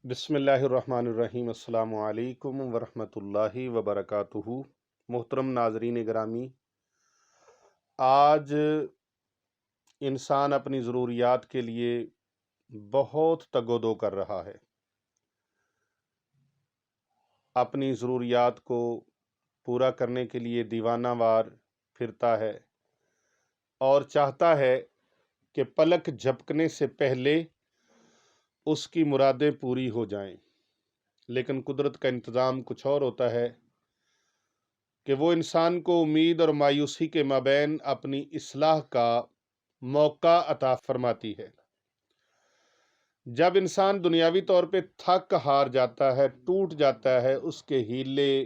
بسم اللہ الرحمن الرحیم۔ السلام علیکم ورحمۃ اللہ وبرکاتہ۔ محترم ناظرین گرامی، آج انسان اپنی ضروریات کے لیے بہت تگ و دو کر رہا ہے، اپنی ضروریات کو پورا کرنے کے لیے دیوانہ وار پھرتا ہے اور چاہتا ہے کہ پلک جھپکنے سے پہلے اس کی مرادیں پوری ہو جائیں، لیکن قدرت کا انتظام کچھ اور ہوتا ہے کہ وہ انسان کو امید اور مایوسی کے مابین اپنی اصلاح کا موقع عطا فرماتی ہے۔ جب انسان دنیاوی طور پہ تھک ہار جاتا ہے، ٹوٹ جاتا ہے، اس کے ہیلے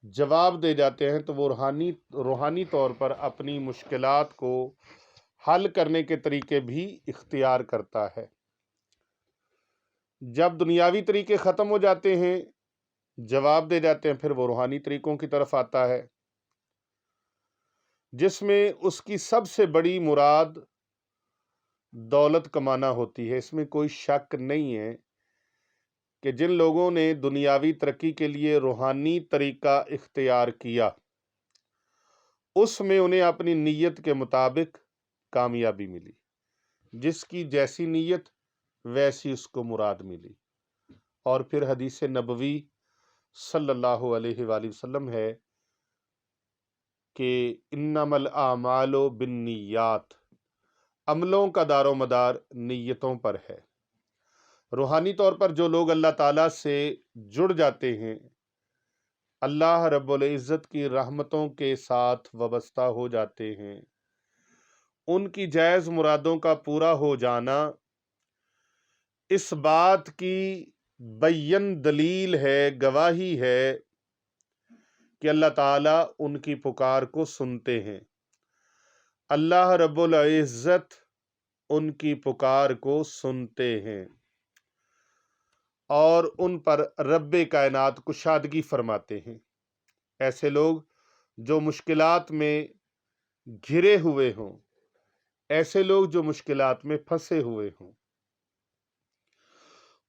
جواب دے جاتے ہیں، تو وہ روحانی طور پر اپنی مشکلات کو حل کرنے کے طریقے بھی اختیار کرتا ہے۔ جب دنیاوی طریقے ختم ہو جاتے ہیں، جواب دے جاتے ہیں، پھر وہ روحانی طریقوں کی طرف آتا ہے، جس میں اس کی سب سے بڑی مراد دولت کمانا ہوتی ہے۔ اس میں کوئی شک نہیں ہے کہ جن لوگوں نے دنیاوی ترقی کے لیے روحانی طریقہ اختیار کیا، اس میں انہیں اپنی نیت کے مطابق کامیابی ملی۔ جس کی جیسی نیت ویسی اس کو مراد ملی۔ اور پھر حدیث نبوی صلی اللہ علیہ وآلہ وسلم ہے کہ انما الاعمال بالنیات، عملوں کا دار و مدار نیتوں پر ہے۔ روحانی طور پر جو لوگ اللہ تعالیٰ سے جڑ جاتے ہیں، اللہ رب العزت کی رحمتوں کے ساتھ وابستہ ہو جاتے ہیں، ان کی جائز مرادوں کا پورا ہو جانا اس بات کی بین دلیل ہے، گواہی ہے کہ اللہ تعالیٰ ان کی پکار کو سنتے ہیں۔ اللہ رب العزت ان کی پکار کو سنتے ہیں اور ان پر رب کائنات کشادگی فرماتے ہیں۔ ایسے لوگ جو مشکلات میں گھرے ہوئے ہوں، ایسے لوگ جو مشکلات میں پھنسے ہوئے ہوں،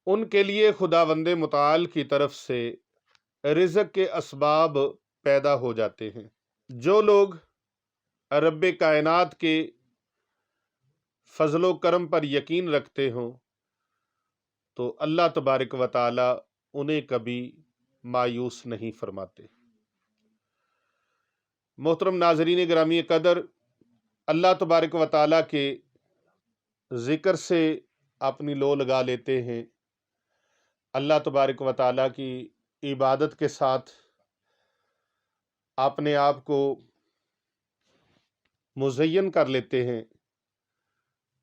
ان کے لیے خداوند متعال کی طرف سے رزق کے اسباب پیدا ہو جاتے ہیں۔ جو لوگ رب کائنات کے فضل و کرم پر یقین رکھتے ہوں، تو اللہ تبارک و تعالی انہیں کبھی مایوس نہیں فرماتے۔ محترم ناظرین گرامی قدر، اللہ تبارک و تعالی کے ذکر سے اپنی لو لگا لیتے ہیں، اللہ تبارک و تعالی کی عبادت کے ساتھ اپنے آپ کو مزین کر لیتے ہیں،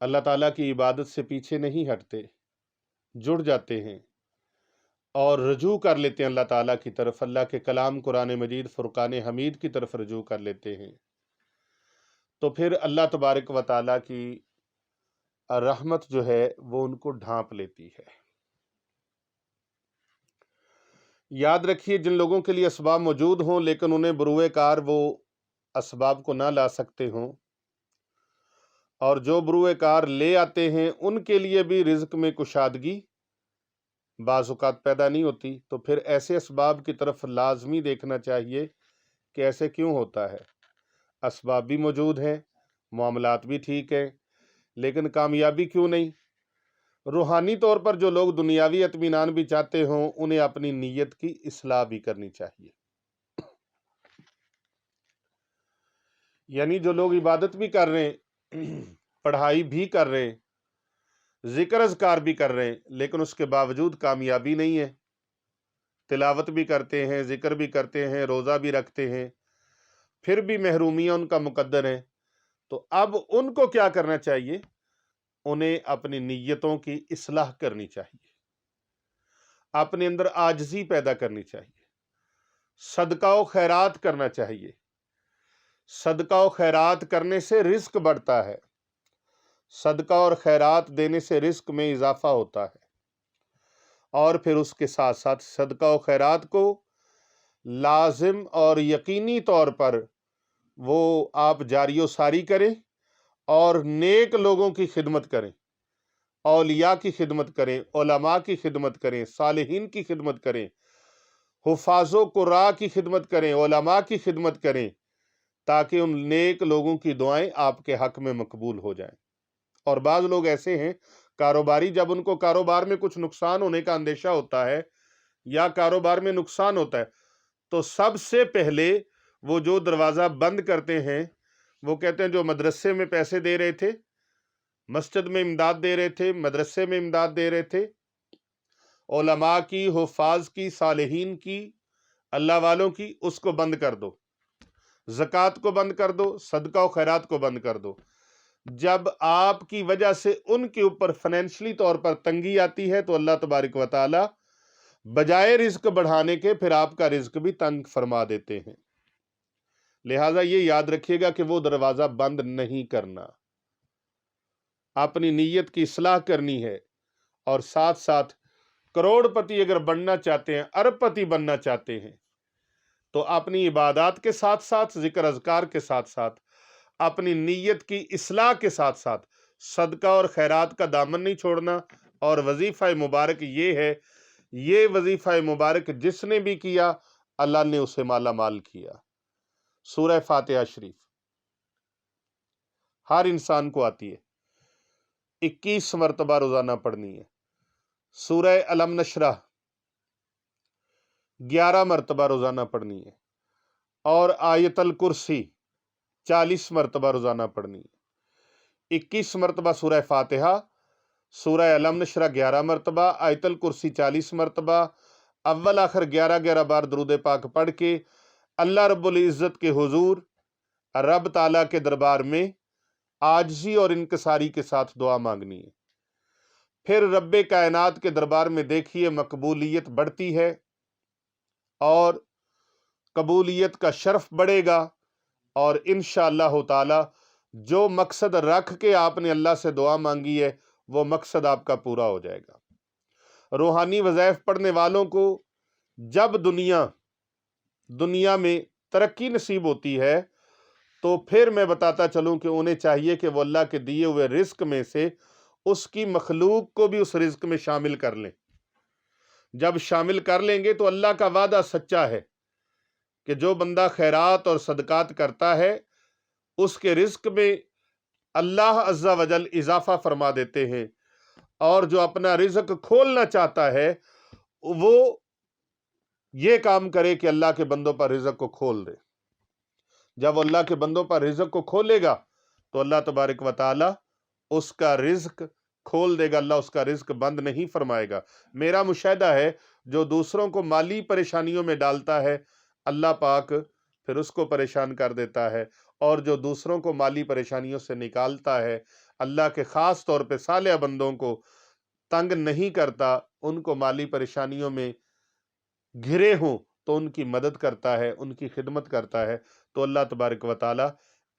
اللہ تعالیٰ کی عبادت سے پیچھے نہیں ہٹتے، جڑ جاتے ہیں اور رجوع کر لیتے ہیں اللہ تعالیٰ کی طرف، اللہ کے کلام قرآن مجید فرقان حمید کی طرف رجوع کر لیتے ہیں، تو پھر اللہ تبارک و تعالیٰ کی رحمت جو ہے وہ ان کو ڈھانپ لیتی ہے۔ یاد رکھیے، جن لوگوں کے لیے اسباب موجود ہوں لیکن انہیں بروئے کار وہ اسباب کو نہ لا سکتے ہوں، اور جو بروئے کار لے آتے ہیں ان کے لیے بھی رزق میں کشادگی بعض اوقات پیدا نہیں ہوتی، تو پھر ایسے اسباب کی طرف لازمی دیکھنا چاہیے کہ ایسے کیوں ہوتا ہے۔ اسباب بھی موجود ہیں، معاملات بھی ٹھیک ہیں، لیکن کامیابی کیوں نہیں؟ روحانی طور پر جو لوگ دنیاوی اطمینان بھی چاہتے ہوں، انہیں اپنی نیت کی اصلاح بھی کرنی چاہیے۔ یعنی جو لوگ عبادت بھی کر رہے ہیں، پڑھائی بھی کر رہے ہیں، ذکر اذکار بھی کر رہے ہیں، لیکن اس کے باوجود کامیابی نہیں ہے، تلاوت بھی کرتے ہیں، ذکر بھی کرتے ہیں، روزہ بھی رکھتے ہیں، پھر بھی محرومیاں ان کا مقدر ہے، تو اب ان کو کیا کرنا چاہیے؟ انہیں اپنی نیتوں کی اصلاح کرنی چاہیے، اپنے اندر عاجزی پیدا کرنی چاہیے، صدقہ و خیرات کرنا چاہیے۔ صدقہ و خیرات کرنے سے رزق بڑھتا ہے، صدقہ اور خیرات دینے سے رزق میں اضافہ ہوتا ہے، اور پھر اس کے ساتھ ساتھ صدقہ و خیرات کو لازم اور یقینی طور پر وہ آپ جاری و ساری کریں اور نیک لوگوں کی خدمت کریں، औलिया की खिदमत करें, उलमा की खिदमत करें, सालिहीन की खिदमत करें, हुफाजो कुरान की खिदमत करें, उलमा की खिदमत करें, ताकि उन नेक लोगों की दुआएं आपके हक में मकबूल हो जाएं। और बाज़ लोग ऐसे हैं कारोबारी, जब उनको कारोबार में कुछ नुकसान होने का अंदेशा होता है या कारोबार में नुकसान होता है, तो सबसे पहले वो जो दरवाज़ा बंद करते हैं, वो कहते हैं जो मदरसे में पैसे दे रहे थे, मस्जिद में इमदाद दे रहे थे, मदरसे में इमदाद दे रहे थे, उलमा की, हुफ़ाज़ की, सालिहीन की, अल्लाह वालों की, उसको बंद कर दो। ज़कात को बंद कर दो, सदका और खैरात को बंद कर दो। जब आपकी वजह से उनके ऊपर फाइनेंशियली तौर पर तंगी आती है, तो अल्लाह तबारक व तआला बजाय रिज्क बढ़ाने के फिर आपका रिज्क भी तंग फरमा देते हैं। लिहाजा ये याद रखिएगा कि वो दरवाज़ा बंद नहीं करना, अपनी नीयत की इस्लाह करनी है। और साथ साथ करोड़पति अगर बनना चाहते हैं, अरबपति बनना चाहते हैं, तो अपनी इबादत के साथ साथ, जिक्र अज़कार के साथ साथ, अपनी नीयत की इस्लाह के साथ साथ सदका और खैरात का दामन नहीं छोड़ना। और वजीफ़ा मुबारक ये है, ये वजीफ़ा मुबारक जिसने भी किया अल्लाह ने उसे माला माल किया। सूरह फातिहा शरीफ हर इंसान को आती है, 21 मरतबा रोजाना पढ़नी है। सूरह अलम नशरह 11 मरतबा रोजाना पढ़नी है। और आयतल कुर्सी 40 मरतबा रोजाना पढ़नी है। 21 मरतबा सूरह फातिहा, सूरह अलम नशरह 11 मरतबा, आयतल कुर्सी 40 मरतबा, अव्वल आखिर 11-11 बार दरूद पाक पढ़ के अल्लाह रब्बुल इज़्ज़त के हुजूर, रब ताला के दरबार में आजिज़ी और इनकिसारी के साथ दुआ मांगनी है। फिर रब्बे कायनात के दरबार में देखिए मकबूलियत बढ़ती है और कबूलियत का शर्फ बढ़ेगा। और इंशाअल्लाह ताला जो मकसद रख के आपने अल्लाह से दुआ मांगी है, वो मकसद आपका पूरा हो जाएगा। रूहानी वज़ाइफ पढ़ने वालों को जब दुनिया में तरक्की नसीब होती है, तो फिर मैं बताता चलूं कि उन्हें चाहिए कि वो अल्लाह के दिए हुए रिस्क में से उसकी मखलूक को भी उस रिस्क में शामिल कर लें। जब शामिल कर लेंगे तो अल्लाह का वादा सच्चा है कि जो बंदा खैरात और सदकात करता है, उसके रिस्क में अल्लाह अज़्ज़ा वजल इजाफा फरमा देते हैं। और जो अपना रिज्क खोलना चाहता है, वो ये काम करे कि अल्लाह के बंदों पर रिज्क को खोल दे। जब अल्लाह के बंदों पर रिज्क को खोलेगा, तो अल्लाह तबारक व तआला उसका रिज्क खोल देगा, अल्लाह उसका रिज्क बंद नहीं फरमाएगा। मेरा मुशाहिदा है, जो दूसरों को माली परेशानियों में डालता है, अल्लाह पाक फिर उसको परेशान कर देता है। और जो दूसरों को माली परेशानियों से निकालता है, अल्लाह के ख़ास तौर पे सालेह बंदों को तंग नहीं करता, उनको माली परेशानियों में घिरे हों तो उनकी मदद करता है, उनकी खिदमत करता है। तो अल्लाह तबारक व तआला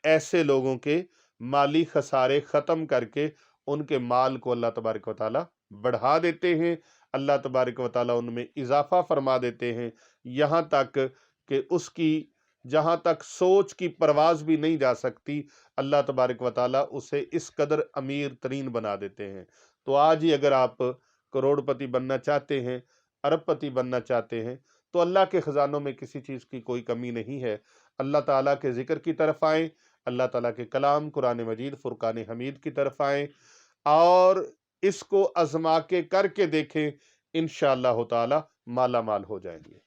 ऐसे लोगों के माली खसारे ख़त्म करके उनके माल को अल्लाह तबारक व तआला बढ़ा देते हैं। अल्लाह तबारक व तआला उनमें इजाफा फरमा देते हैं, यहाँ तक कि उसकी जहाँ तक सोच की परवाज़ भी नहीं जा सकती, अल्लाह तबारक व तआला उसे इस कदर अमीर तरीन बना देते हैं। तो आज ही अगर आप करोड़पति बनना चाहते हैं, अरबपति बनना चाहते हैं, तो अल्लाह के ख़जानों में किसी चीज़ की कोई कमी नहीं है। अल्लाह ताला के ज़िक्र की तरफ आएँ, अल्लाह ताला के कलाम कुरान मजीद फ़ुरक़ान हमीद की तरफ आएँ और इसको आज़मा के करके देखें, इंशाअल्लाह ताला माला माल हो जाएंगे।